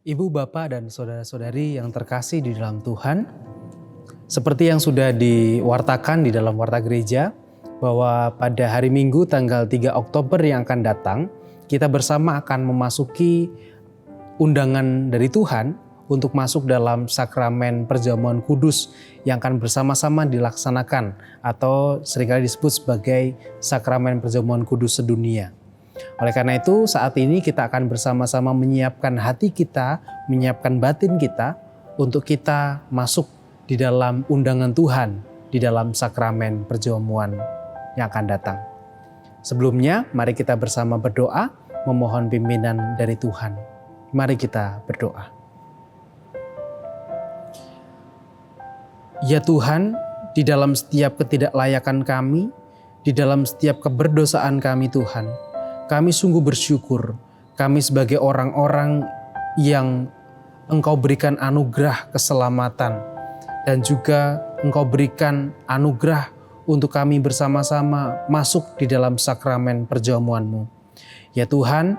Ibu, Bapak, dan saudara-saudari yang terkasih di dalam Tuhan, seperti yang sudah diwartakan di dalam Warta Gereja, bahwa pada hari Minggu tanggal 3 Oktober yang akan datang, kita bersama akan memasuki undangan dari Tuhan untuk masuk dalam sakramen perjamuan kudus yang akan bersama-sama dilaksanakan atau seringkali disebut sebagai sakramen perjamuan kudus sedunia. Oleh karena itu saat ini kita akan bersama-sama menyiapkan hati kita, menyiapkan batin kita untuk kita masuk di dalam undangan Tuhan, di dalam sakramen perjamuan yang akan datang. Sebelumnya mari kita bersama berdoa memohon pimpinan dari Tuhan. Mari kita berdoa. Ya Tuhan, di dalam setiap ketidaklayakan kami, di dalam setiap keberdosaan kami Tuhan, kami sungguh bersyukur, kami sebagai orang-orang yang Engkau berikan anugerah keselamatan dan juga Engkau berikan anugerah untuk kami bersama-sama masuk di dalam sakramen perjamuan-Mu. Ya Tuhan,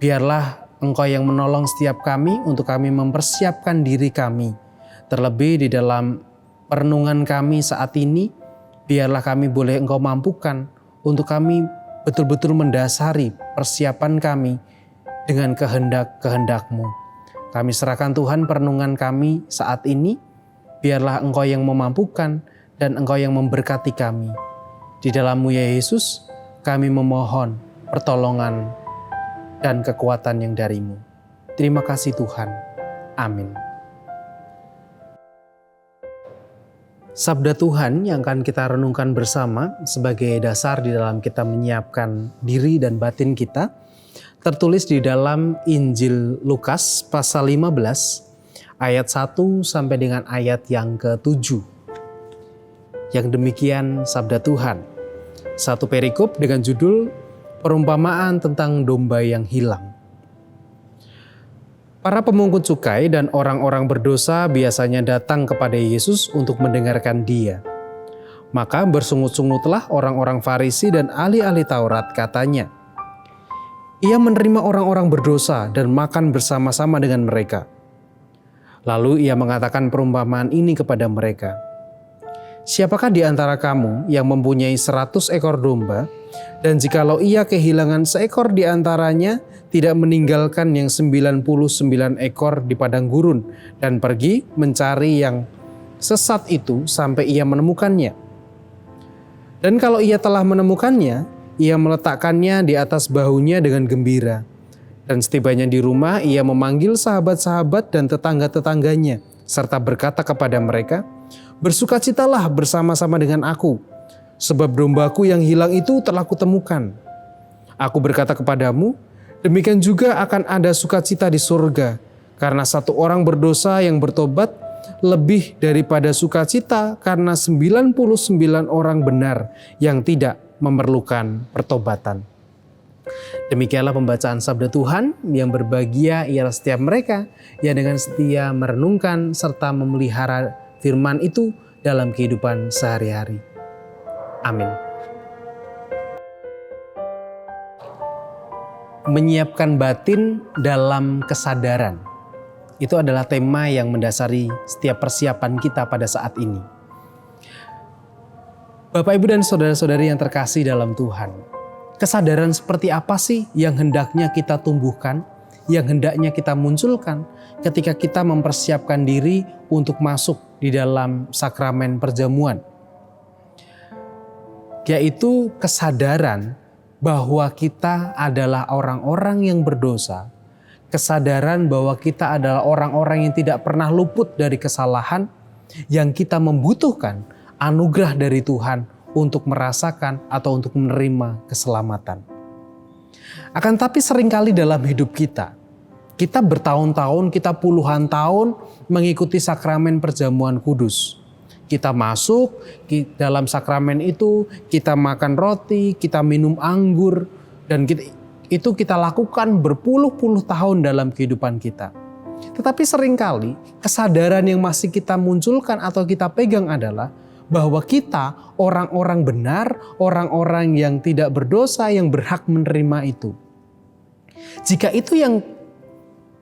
biarlah Engkau yang menolong setiap kami untuk kami mempersiapkan diri kami. Terlebih di dalam perenungan kami saat ini, biarlah kami boleh Engkau mampukan untuk kami betul-betul mendasari persiapan kami dengan kehendak-kehendak-Mu. Kami serahkan Tuhan perenungan kami saat ini, biarlah Engkau yang memampukan dan Engkau yang memberkati kami. Di dalam-Mu ya Yesus, kami memohon pertolongan dan kekuatan yang dari-Mu. Terima kasih Tuhan. Amin. Sabda Tuhan yang akan kita renungkan bersama sebagai dasar di dalam kita menyiapkan diri dan batin kita tertulis di dalam Injil Lukas pasal 15 ayat 1 sampai dengan ayat yang ke-7. Yang demikian sabda Tuhan. Satu perikop dengan judul Perumpamaan tentang domba yang hilang. Para pemungut cukai dan orang-orang berdosa biasanya datang kepada Yesus untuk mendengarkan Dia. Maka bersungut-sungutlah orang-orang Farisi dan ahli-ahli Taurat, katanya, "Ia menerima orang-orang berdosa dan makan bersama-sama dengan mereka." Lalu Ia mengatakan perumpamaan ini kepada mereka. "Siapakah di antara kamu yang mempunyai 100 ekor domba, dan jikalau ia kehilangan seekor di antaranya, tidak meninggalkan yang 99 ekor di padang gurun dan pergi mencari yang sesat itu sampai ia menemukannya. Dan kalau ia telah menemukannya, ia meletakkannya di atas bahunya dengan gembira. Dan setibanya di rumah, ia memanggil sahabat-sahabat dan tetangga-tetangganya, serta berkata kepada mereka, 'Bersukacitalah bersama-sama dengan aku, sebab dombaku yang hilang itu telah kutemukan.' Aku berkata kepadamu, demikian juga akan ada sukacita di surga, karena satu orang berdosa yang bertobat lebih daripada sukacita karena 99 orang benar yang tidak memerlukan pertobatan." Demikianlah pembacaan sabda Tuhan. Yang berbahagia ialah setiap mereka yang dengan setia merenungkan serta memelihara firman itu dalam kehidupan sehari-hari. Amin. Menyiapkan batin dalam kesadaran. Itu adalah tema yang mendasari setiap persiapan kita pada saat ini. Bapak, Ibu, dan saudara-saudari yang terkasih dalam Tuhan, kesadaran seperti apa sih yang hendaknya kita tumbuhkan, yang hendaknya kita munculkan ketika kita mempersiapkan diri untuk masuk di dalam sakramen perjamuan? Yaitu kesadaran bahwa kita adalah orang-orang yang berdosa, kesadaran bahwa kita adalah orang-orang yang tidak pernah luput dari kesalahan, yang kita membutuhkan anugerah dari Tuhan untuk merasakan atau untuk menerima keselamatan. Akan tapi seringkali dalam hidup kita bertahun-tahun, kita puluhan tahun mengikuti sakramen perjamuan kudus. Kita masuk dalam sakramen itu, kita makan roti, kita minum anggur, dan itu kita lakukan berpuluh-puluh tahun dalam kehidupan kita. Tetapi seringkali kesadaran yang masih kita munculkan atau kita pegang adalah bahwa kita orang-orang benar, orang-orang yang tidak berdosa, yang berhak menerima itu. Jika itu yang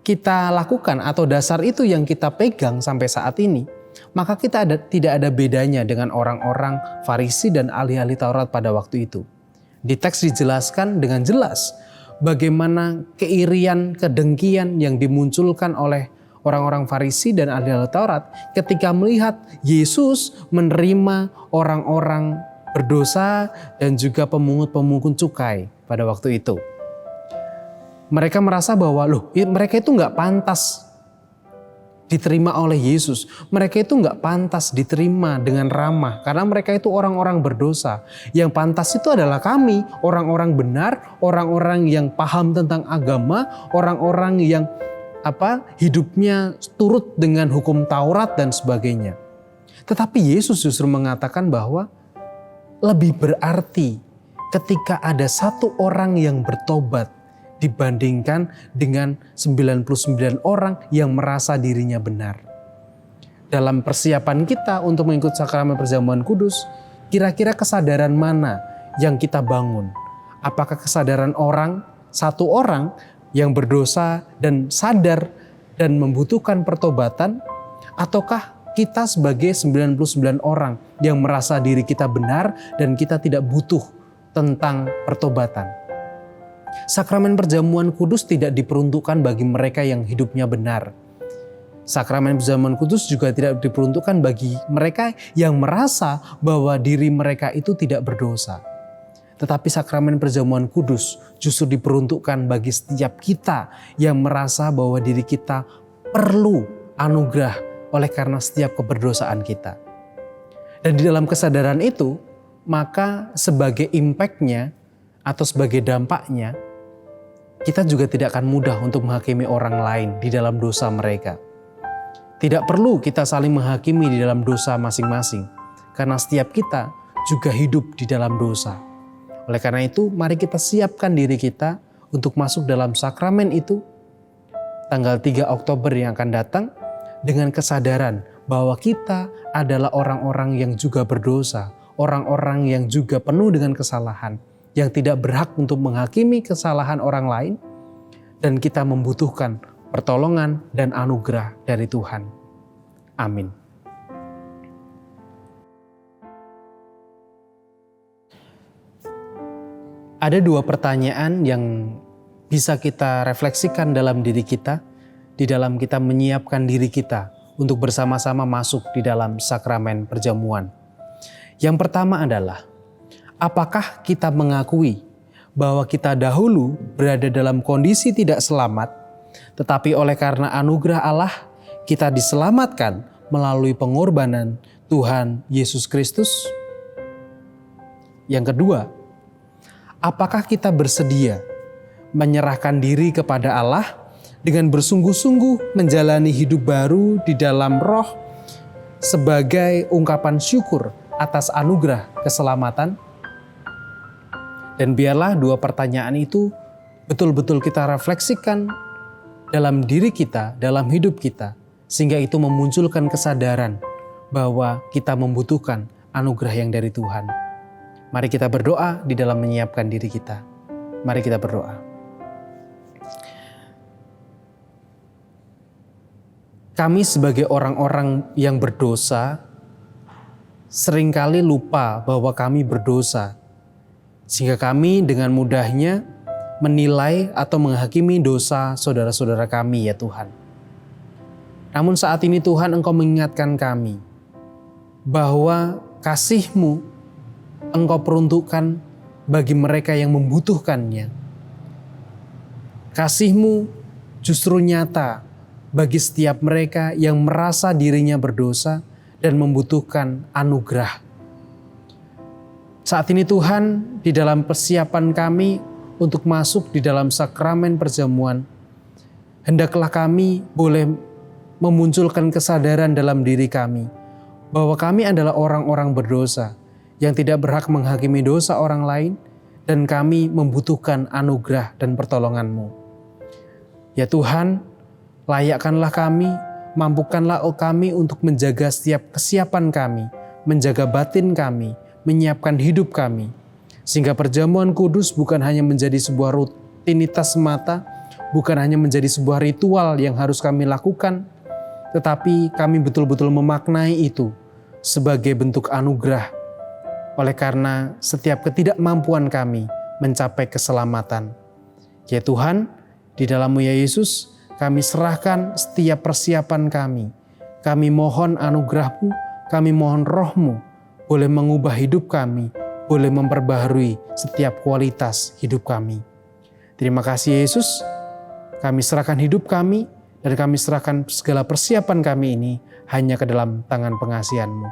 kita lakukan atau dasar itu yang kita pegang sampai saat ini, maka kita tidak ada bedanya dengan orang-orang Farisi dan ahli-ahli Taurat pada waktu itu. Di teks dijelaskan dengan jelas bagaimana keirian, kedengkian yang dimunculkan oleh orang-orang Farisi dan ahli-ahli Taurat ketika melihat Yesus menerima orang-orang berdosa dan juga pemungut-pemungut cukai pada waktu itu. Mereka merasa bahwa mereka itu nggak pantas diterima oleh Yesus. Mereka itu nggak pantas diterima dengan ramah karena mereka itu orang-orang berdosa. Yang pantas itu adalah kami, orang-orang benar, orang-orang yang paham tentang agama, orang-orang yang hidupnya turut dengan hukum Taurat dan sebagainya. Tetapi Yesus justru mengatakan bahwa lebih berarti ketika ada satu orang yang bertobat dibandingkan dengan 99 orang yang merasa dirinya benar. Dalam persiapan kita untuk mengikuti sakramen perjamuan kudus, kira-kira kesadaran mana yang kita bangun? Apakah kesadaran satu orang yang berdosa dan sadar dan membutuhkan pertobatan? Ataukah kita sebagai 99 orang yang merasa diri kita benar dan kita tidak butuh tentang pertobatan? Sakramen perjamuan kudus tidak diperuntukkan bagi mereka yang hidupnya benar. Sakramen perjamuan kudus juga tidak diperuntukkan bagi mereka yang merasa bahwa diri mereka itu tidak berdosa. Tetapi sakramen perjamuan kudus justru diperuntukkan bagi setiap kita yang merasa bahwa diri kita perlu anugerah oleh karena setiap keberdosaan kita. Dan di dalam kesadaran itu, maka sebagai impact-nya atau sebagai dampaknya, kita juga tidak akan mudah untuk menghakimi orang lain di dalam dosa mereka. Tidak perlu kita saling menghakimi di dalam dosa masing-masing, karena setiap kita juga hidup di dalam dosa. Oleh karena itu, mari kita siapkan diri kita untuk masuk dalam sakramen itu tanggal 3 Oktober yang akan datang dengan kesadaran bahwa kita adalah orang-orang yang juga berdosa, orang-orang yang juga penuh dengan kesalahan, yang tidak berhak untuk menghakimi kesalahan orang lain, dan kita membutuhkan pertolongan dan anugerah dari Tuhan. Amin. Ada 2 pertanyaan yang bisa kita refleksikan dalam diri kita, di dalam kita menyiapkan diri kita untuk bersama-sama masuk di dalam sakramen perjamuan. Yang pertama adalah, apakah kita mengakui bahwa kita dahulu berada dalam kondisi tidak selamat, tetapi oleh karena anugerah Allah, kita diselamatkan melalui pengorbanan Tuhan Yesus Kristus? Yang kedua, apakah kita bersedia menyerahkan diri kepada Allah dengan bersungguh-sungguh menjalani hidup baru di dalam roh sebagai ungkapan syukur atas anugerah keselamatan? Dan biarlah 2 pertanyaan itu betul-betul kita refleksikan dalam diri kita, dalam hidup kita, sehingga itu memunculkan kesadaran bahwa kita membutuhkan anugerah yang dari Tuhan. Mari kita berdoa di dalam menyiapkan diri kita. Mari kita berdoa. Kami sebagai orang-orang yang berdosa seringkali lupa bahwa kami berdosa, sehingga kami dengan mudahnya menilai atau menghakimi dosa saudara-saudara kami, ya Tuhan. Namun saat ini Tuhan, Engkau mengingatkan kami bahwa kasih-Mu Engkau peruntukkan bagi mereka yang membutuhkannya. Kasih-Mu justru nyata bagi setiap mereka yang merasa dirinya berdosa dan membutuhkan anugerah. Saat ini Tuhan, di dalam persiapan kami untuk masuk di dalam sakramen perjamuan, hendaklah kami boleh memunculkan kesadaran dalam diri kami bahwa kami adalah orang-orang berdosa yang tidak berhak menghakimi dosa orang lain, dan kami membutuhkan anugerah dan pertolongan-Mu. Ya Tuhan, layakkanlah kami, mampukanlah kami untuk menjaga setiap kesiapan kami, menjaga batin kami, menyiapkan hidup kami, sehingga perjamuan kudus bukan hanya menjadi sebuah rutinitas semata, bukan hanya menjadi sebuah ritual yang harus kami lakukan, tetapi kami betul-betul memaknai itu sebagai bentuk anugerah. Oleh karena setiap ketidakmampuan kami mencapai keselamatan. Ya Tuhan, di dalam-Mu ya Yesus, kami serahkan setiap persiapan kami. Kami mohon anugerah-Mu, kami mohon Roh-Mu, boleh mengubah hidup kami, boleh memperbaharui setiap kualitas hidup kami. Terima kasih Yesus, kami serahkan hidup kami, dan kami serahkan segala persiapan kami ini hanya ke dalam tangan pengasihan-Mu.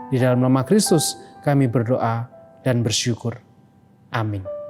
Di dalam nama Kristus kami berdoa dan bersyukur. Amin.